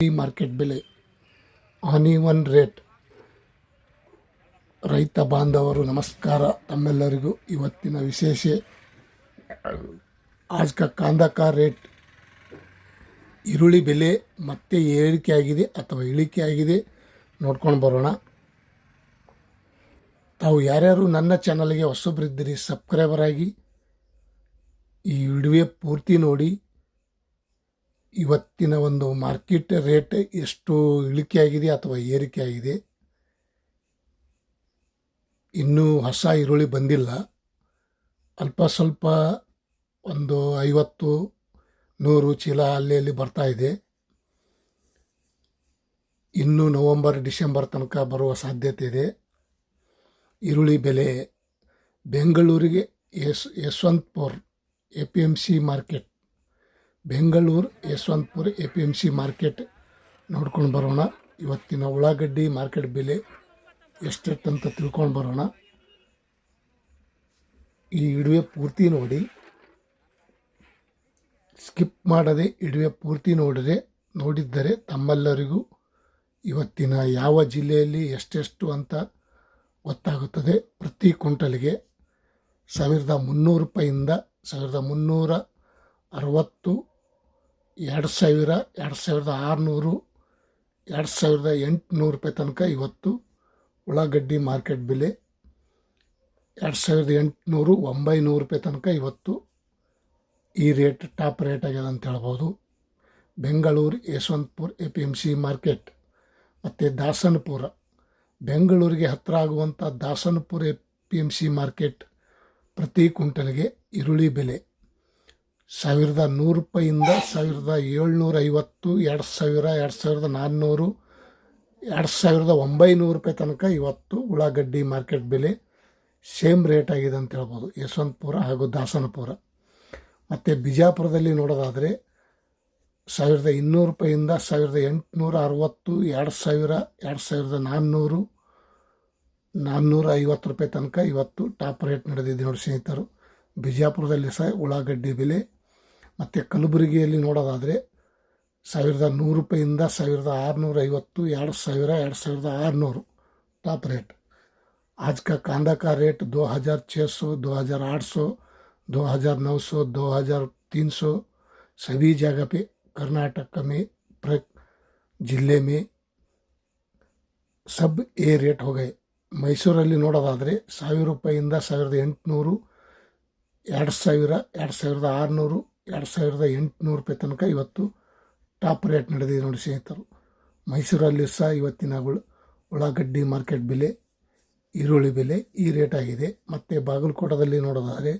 ಈ ಮಾರ್ಕೆಟ್ ಬೆಲೆ ಆನಿವನ್ ರೇಟ್. ರೈತ ಬಾಂಧವರು ನಮಸ್ಕಾರ. ತಮ್ಮೆಲ್ಲರಿಗೂ ಇವತ್ತಿನ ವಿಶೇಷ ಆಜ್ ಕಾ ಕಾಂದಾ ಕಾ ರೇಟ್. ಈರುಳ್ಳಿ ಬೆಲೆ ಮತ್ತೆ ಏರಿಕೆ ಆಗಿದೆ ಅಥವಾ ಇಳಿಕೆ ಆಗಿದೆ ನೋಡ್ಕೊಂಡು ಬರೋಣ. ತಾವು ಯಾರ್ಯಾರು ನನ್ನ ಚಾನಲ್ಗೆ ಹೊಸಬ್ರಿದ್ದೀರಿ ಸಬ್ಸ್ಕ್ರೈಬರ್ ಆಗಿ ಈ ವಿಡಿಯೋ ಪೂರ್ತಿ ನೋಡಿ. ಇವತ್ತಿನ ಒಂದು ಮಾರ್ಕೆಟ್ ರೇಟ್ ಎಷ್ಟು ಇಳಿಕೆ ಆಗಿದೆ ಅಥವಾ ಏರಿಕೆ ಆಗಿದೆ. ಇನ್ನೂ ಹೊಸ ಈರುಳ್ಳಿ ಬಂದಿಲ್ಲ, ಅಲ್ಪ ಸ್ವಲ್ಪ ಒಂದು 50-100 ಚೀಲ ಅಲ್ಲಿ ಬರ್ತಾ ಇದೆ. ಇನ್ನು ನವಂಬರ್ ಡಿಸೆಂಬರ್ ತನಕ ಬರುವ ಸಾಧ್ಯತೆ ಇದೆ. ಈರುಳ್ಳಿ ಬೆಲೆ ಬೆಂಗಳೂರಿಗೆ Yeshwanthpur APMC market, Bengaluru Yeshwanthpur APMC market ನೋಡ್ಕೊಂಡು ಬರೋಣ. ಇವತ್ತಿನ ಉಳ್ಳಾಗಡ್ಡಿ ಮಾರ್ಕೆಟ್ ಬೆಲೆ ಎಷ್ಟೆಷ್ಟಂತ ತಿಳ್ಕೊಂಡು ಬರೋಣ. ಈ ವಿಡಿಯೋ ಪೂರ್ತಿ ನೋಡಿ, ಸ್ಕಿಪ್ ಮಾಡದೆ ವಿಡಿಯೋ ಪೂರ್ತಿ ನೋಡಿದ್ದರೆ ತಮ್ಮೆಲ್ಲರಿಗೂ ಇವತ್ತಿನ ಯಾವ ಜಿಲ್ಲೆಯಲ್ಲಿ ಎಷ್ಟೆಷ್ಟು ಅಂತ ಗೊತ್ತಾಗುತ್ತದೆ. ಪ್ರತಿ ಕ್ವಿಂಟಲ್ಗೆ 1300 ರೂಪಾಯಿಂದ 1360, 2000, 2600, 2800 ರೂಪಾಯಿ ತನಕ ಇವತ್ತು ಉಳ್ಳಾಗಡ್ಡಿ ಮಾರ್ಕೆಟ್ ಬೆಲೆ. 2800, 900 ರೂಪಾಯಿ ತನಕ ಇವತ್ತು ಈ ರೇಟ್ ಟಾಪ್ ರೇಟ್ ಆಗ್ಯದ ಅಂತ ಹೇಳ್ಬೋದು. ಬೆಂಗಳೂರು ಯಶವಂತಪುರ APMC ಮಾರ್ಕೆಟ್ ಮತ್ತು ದಾಸನಪುರ, ಬೆಂಗಳೂರಿಗೆ ಹತ್ತಿರ ಆಗುವಂಥ ದಾಸನಪುರ APMC ಮಾರ್ಕೆಟ್ ಪ್ರತಿ ಕ್ವಿಂಟಲ್ಗೆ ಈರುಳ್ಳಿ ಬೆಲೆ 1100 ರೂಪಾಯಿಂದ 1750, 2000, 2400, 2900 ರೂಪಾಯಿ ತನಕ ಇವತ್ತು ಉಳ್ಳಾಗಡ್ಡಿ ಮಾರ್ಕೆಟ್ ಬೆಲೆ ಸೇಮ್ ರೇಟ್ ಆಗಿದೆ ಅಂತ ಹೇಳ್ಬೋದು, ಯಶವಂತಪುರ ಹಾಗೂ ದಾಸನಪುರ. ಮತ್ತು ಬಿಜಾಪುರದಲ್ಲಿ ನೋಡೋದಾದರೆ 1200 ರೂಪಾಯಿಂದ 1860, 2000, 2400, 450 ರೂಪಾಯಿ ತನಕ ಇವತ್ತು ಟಾಪ್ ರೇಟ್ ನಡೆದಿದೆ ನೋಡಿ ಸ್ನೇಹಿತರು, ಬಿಜಾಪುರದಲ್ಲಿ ಸಹ ಉಳ್ಳಾಗಡ್ಡಿ ಬೆಲೆ. ಮತ್ತು ಕಲಬುರಗಿಯಲ್ಲಿ ನೋಡೋದಾದರೆ 1100 ರೂಪಾಯಿಂದ 1650, 2000, 2600 ಟಾಪ್ ರೇಟ್. आज का कांदा का रेट 2600, 2800, 2900, 2300 सभी जगह पे कर्नाटक में जिले में सब ए रेट हो गए. ಮೈಸೂರಲ್ಲಿ ನೋಡೋದಾದರೆ 1000 ರೂಪಾಯಿಂದ 1800, 2000, 2600, 2800 ರೂಪಾಯಿ ತನಕ ಇವತ್ತು ಟಾಪ್ ರೇಟ್ ನಡೆದಿದೆ ನೋಡಿ ಸ್ನೇಹಿತರು. ಮೈಸೂರಲ್ಲಿ ಸಹ ಇವತ್ತಿನ ಉಳ್ಳಾಗಡ್ಡಿ ಮಾರ್ಕೆಟ್ ಬೆಲೆ, ಈರುಳ್ಳಿ ಬೆಲೆ ಈ ರೇಟ್ ಆಗಿದೆ. ಮತ್ತು ಬಾಗಲಕೋಟದಲ್ಲಿ ನೋಡೋದಾದರೆ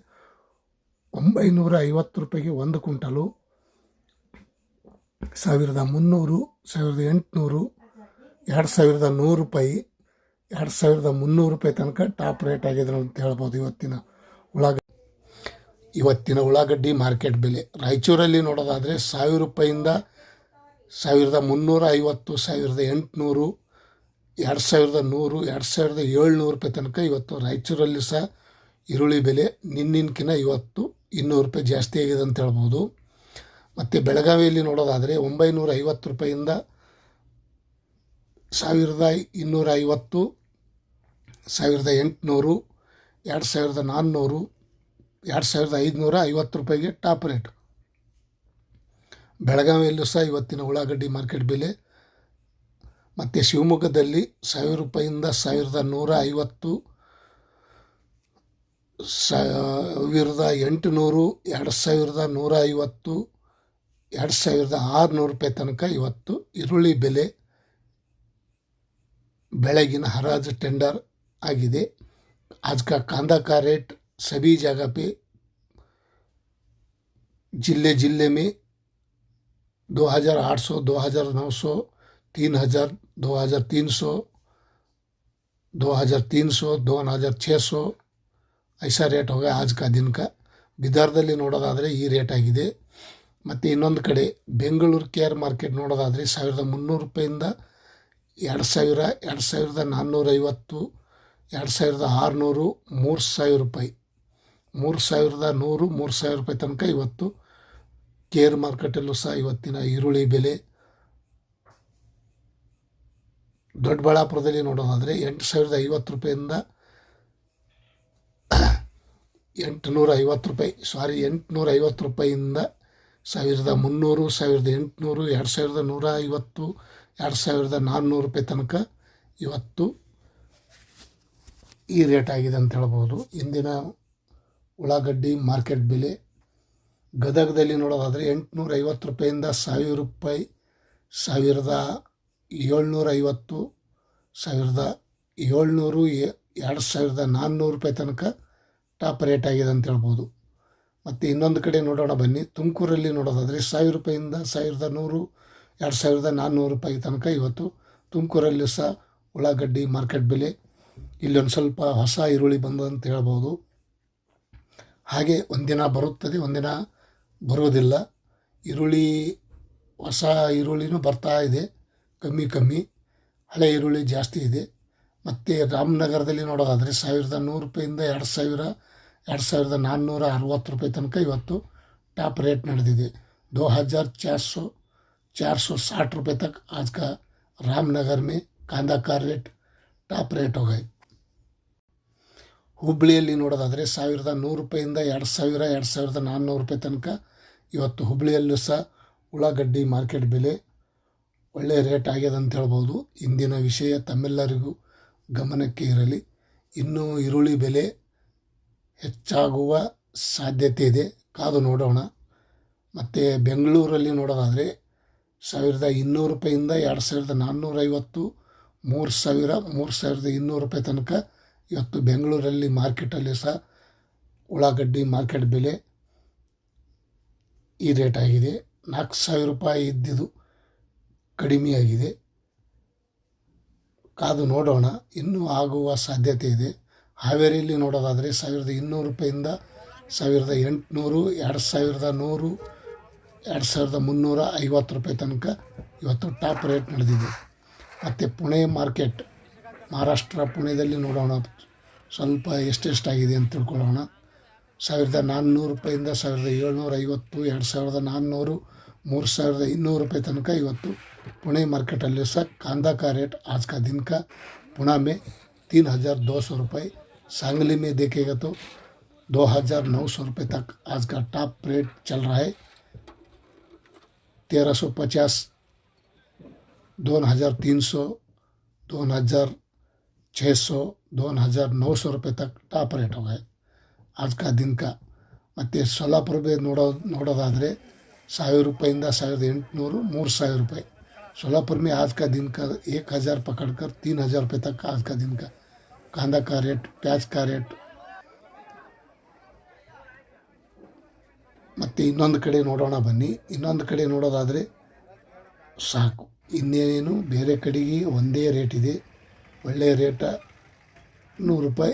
950 ರೂಪಾಯಿಗೆ 1 ಕ್ವಿಂಟಲು, 1300, 1800, 2100 ರೂಪಾಯಿ, 2300 ರೂಪಾಯಿ ತನಕ ಟಾಪ್ ರೇಟ್ ಆಗಿದೆ ಅಂತ ಹೇಳ್ಬೋದು ಇವತ್ತಿನ ಉಳ್ಳಾಗಡ್ಡಿ ಮಾರ್ಕೆಟ್ ಬೆಲೆ. ರಾಯಚೂರಲ್ಲಿ ನೋಡೋದಾದರೆ 1000 ರೂಪಾಯಿಂದ 1350, 1800, 2100, 2700 ರೂಪಾಯಿ ತನಕ ಇವತ್ತು ರಾಯಚೂರಲ್ಲಿ ಸಹ ಈರುಳ್ಳಿ ಬೆಲೆ ನಿನ್ನಿನ್ಕಿನ ಇವತ್ತು 200 ರೂಪಾಯಿ ಜಾಸ್ತಿ ಆಗಿದೆ ಅಂತ ಹೇಳ್ಬೋದು. ಮತ್ತು ಬೆಳಗಾವಿಯಲ್ಲಿ ನೋಡೋದಾದರೆ 950 ರೂಪಾಯಿಂದ 1250, 1800, 2400, 2550 ರೂಪಾಯಿಗೆ ಟಾಪ್ ರೇಟ್. ಬೆಳಗಾವಿಯಲ್ಲೂ ಸಹ ಇವತ್ತಿನ ಉಳ್ಳಾಗಡ್ಡಿ ಮಾರ್ಕೆಟ್ ಬೆಲೆ. ಮತ್ತು ಶಿವಮೊಗ್ಗದಲ್ಲಿ 1000 ರೂಪಾಯಿಂದ 1150, 1800, 2150, 2600 ರೂಪಾಯಿ ತನಕ ಇವತ್ತು ಈರುಳ್ಳಿ ಬೆಲೆ ಬೆಳಗಿನ ಹರಾಜು ಟೆಂಡರ್ आಗಿದೆ. आज का कांदा का रेट सभी जगह पे जिले में 2800, 2900, 3000, 2300, 2300, 2600 ऐसा ರೇಟ್ ಹೋಗ आज का दिन का. ಬಿದರ್ದಲ್ಲಿ ನೋಡೋದಾದರೆ ಈ ರೇಟ್ ಆಗಿದೆ. ಮತ್ತು ಇನ್ನೊಂದು ಕಡೆ ಬೆಂಗಳೂರು KR ಮಾರ್ಕೆಟ್ ನೋಡೋದಾದರೆ 1300 ರೂಪಾಯಿಂದ 2000, 2450, 2600, 3000 ರೂಪಾಯಿ, 3100, 3000 ರೂಪಾಯಿ ತನಕ ಇವತ್ತು KR ಮಾರ್ಕೆಟಲ್ಲೂ ಸಹ ಇವತ್ತಿನ ಈರುಳ್ಳಿ ಬೆಲೆ ದೊಡ್ಡಬಳ್ಳಾಪುರದಲ್ಲಿ ನೋಡೋದಾದರೆ 8,050 ರೂಪಾಯಿಂದ 850 ರೂಪಾಯಿ 850 ರೂಪಾಯಿಯಿಂದ 1,300, 1,800, 2,150, 2,400 ರೂಪಾಯಿ ತನಕ ಇವತ್ತು ಈ ರೇಟ್ ಆಗಿದೆ ಅಂತ ಹೇಳ್ಬೋದು. ಇಂದಿನ ಉಳ್ಳಾಗಡ್ಡಿ ಮಾರ್ಕೆಟ್ ಬೆಲೆ ಗದಗದಲ್ಲಿ ನೋಡೋದಾದರೆ 850 ರೂಪಾಯಿಂದ 1,000 ರೂಪಾಯಿ, 1,750, 1,700, 2,400 ರೂಪಾಯಿ ತನಕ ಟಾಪ್ ರೇಟ್ ಆಗಿದೆ ಅಂತ ಹೇಳ್ಬೋದು. ಮತ್ತು ಇನ್ನೊಂದು ಕಡೆ ನೋಡೋಣ ಬನ್ನಿ. ತುಮಕೂರಲ್ಲಿ ನೋಡೋದಾದರೆ 1,000 ರೂಪಾಯಿಂದ 1,100, 2,400 ರೂಪಾಯಿ ತನಕ ಇವತ್ತು ತುಮಕೂರಲ್ಲಿ ಸಹ ಉಳ್ಳಾಗಡ್ಡಿ ಮಾರ್ಕೆಟ್ ಬೆಲೆ. ಇಲ್ಲೊಂದು ಸ್ವಲ್ಪ ಹೊಸ ಈರುಳ್ಳಿ ಬಂದಂತ ಹೇಳ್ಬೋದು. ಹಾಗೆ ಒಂದಿನ ಬರುತ್ತದೆ, ಒಂದಿನ ಬರೋದಿಲ್ಲ. ಹೊಸ ಈರುಳ್ಳಿನೂ ಬರ್ತಾ ಇದೆ, ಕಮ್ಮಿ. ಹಳೆ ಈರುಳ್ಳಿ ಜಾಸ್ತಿ ಇದೆ. ಮತ್ತು ರಾಮನಗರದಲ್ಲಿ ನೋಡೋದಾದರೆ 1,100 ರೂಪಾಯಿಂದ 2,000, 2,460 ರೂಪಾಯಿ ತನಕ ಇವತ್ತು ಟಾಪ್ रेट ನಡೆದಿದೆ. 2,460 रुपये तक आज का रामनगर में कांदा का रेट ಟಾಪ್ ರೇಟ್ ಹೋಗೈ. ಹುಬ್ಬಳ್ಳಿಯಲ್ಲಿ ನೋಡೋದಾದರೆ 1,100 ರೂಪಾಯಿಂದ 2,000, 2,400 ರೂಪಾಯಿ ತನಕ ಇವತ್ತು ಹುಬ್ಬಳ್ಳಿಯಲ್ಲೂ ಸಹ ಉಳ್ಳಾಗಡ್ಡಿ ಮಾರ್ಕೆಟ್ ಬೆಲೆ ಒಳ್ಳೆಯ ರೇಟ್ ಆಗ್ಯದ ಅಂತ ಹೇಳ್ಬೋದು. ಇಂದಿನ ವಿಷಯ ತಮ್ಮೆಲ್ಲರಿಗೂ ಗಮನಕ್ಕೆ ಇರಲಿ. ಇನ್ನೂ ಈರುಳ್ಳಿ ಬೆಲೆ ಹೆಚ್ಚಾಗುವ ಸಾಧ್ಯತೆ ಇದೆ, ಕಾದು ನೋಡೋಣ. ಮತ್ತು ಬೆಂಗಳೂರಲ್ಲಿ ನೋಡೋದಾದರೆ 1,200 ರೂಪಾಯಿಂದ 2,450, 3,000, 3,200 ರೂಪಾಯಿ ತನಕ ಇವತ್ತು ಬೆಂಗಳೂರಲ್ಲಿ ಮಾರ್ಕೆಟಲ್ಲಿ ಸಹ ಉಳ್ಳಾಗಡ್ಡಿ ಮಾರ್ಕೆಟ್ ಬೆಲೆ ಈ ರೇಟ್ ಆಗಿದೆ. 4,000 ರೂಪಾಯಿ ಇದ್ದಿದ್ದು ಕಡಿಮೆಯಾಗಿದೆ, ಕಾದು ನೋಡೋಣ. ಇನ್ನೂ ಆಗುವ ಸಾಧ್ಯತೆ ಇದೆ. ಹಾವೇರಿಯಲ್ಲಿ ನೋಡೋದಾದರೆ 1,200 ರೂಪಾಯಿಂದ 1,800, 2,100, 2,350 ರೂಪಾಯಿ ತನಕ ಇವತ್ತು ಟಾಪ್ ರೇಟ್ ನಡೆದಿದೆ. ಮತ್ತು ಪುಣೆ ಮಾರ್ಕೆಟ್, ಮಹಾರಾಷ್ಟ್ರ ಪುಣೆದಲ್ಲಿ ನೋಡೋಣ ಸ್ವಲ್ಪ ಎಷ್ಟೆಷ್ಟಾಗಿದೆ ಅಂತ ತಿಳ್ಕೊಳ್ಳೋಣ. 1,400 ರೂಪಾಯಿಂದ 1,750, 2,400, 3,200 ರೂಪಾಯಿ ತನಕ ಇವತ್ತು पुणे मार्केटಲ್ಲಿ सह कांदा का रेट आज का दिन का पुणे में 3,200 रुपये, सांगली में देखेगा तो 2,900 रुपये तक आज का टॉप रेट चल रहा है. 1,350, 2,300, 2,600, 2,900 रुपये तक टॉप रेट हो गए आज का दिन का. ಮತ್ತು ಸೊಲ್ಲಾಪುರ ನೋಡೋದಾದರೆ 1,000 ರೂಪಾಯಿಂದ 1,800, 3,000 रुपये. सोलापुर में आज का दिन का 1,000 पकड़कर 3,000 रुपये तक आज का दिन का कांदा का रेट, प्याज का रेट. ಮತ್ತು ಇನ್ನೊಂದು ಕಡೆ ನೋಡೋಣ ಬನ್ನಿ. ಇನ್ನೊಂದು ಕಡೆ ನೋಡೋದಾದರೆ ಸಾಕು, ಇನ್ನೇನು ಬೇರೆ ಕಡೆಗೆ ಒಂದೇ ರೇಟ್ ಇದೆ. ಒಳ್ಳೆಯ ರೇಟ 100 ರೂಪಾಯಿ